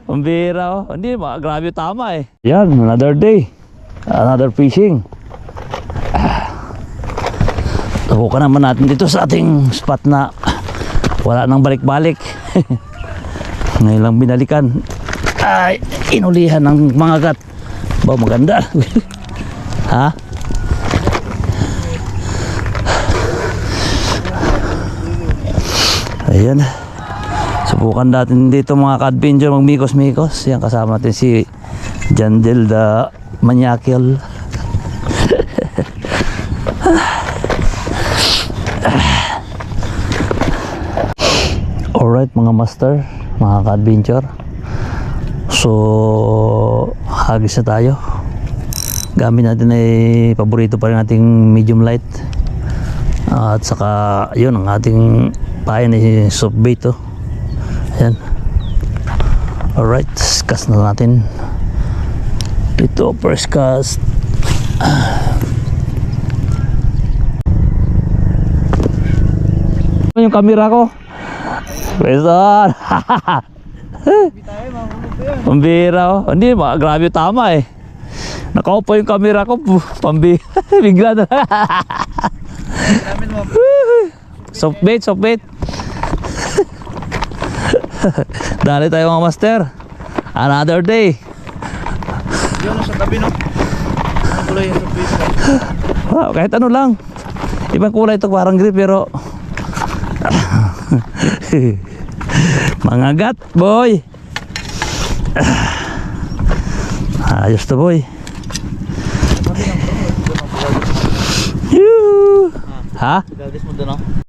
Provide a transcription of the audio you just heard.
Pambira oh. Hindi, grabe tama eh. Yan, another day. Another fishing. Subukan naman natin dito sa ating spot na wala nang balik-balik. Ngayon lang binalikan. Ay, inulihan ng mga gat. Ba, maganda. Ha? Ayan. Subukan natin dito mga ka-adventure magmikos-mikos. Yan, kasama natin si Jandel the Maniacal. Alright mga master, mga ka-adventure. So, hagis na tayo. Gamit natin ay paborito pa rin nating medium light. At saka, yun ang ating pain ay soft bait oh. Ayan. Alright, cast na natin. Ito, first cast. Yung camera ko. Preson. Pambira oh. Hindi, grabe tama eh. Nakaupo yung camera ko. Pambira. Bigla na. Soft bait, soft bait. Dali tayo mga master. Another day. Yun sa tabi no. Ang kulay yung soft bait. Wow, kahit ano lang. Ibang kulay ito parang grip pero mga gat boy. Ayos to boy. Ha? Gagis mo doon no.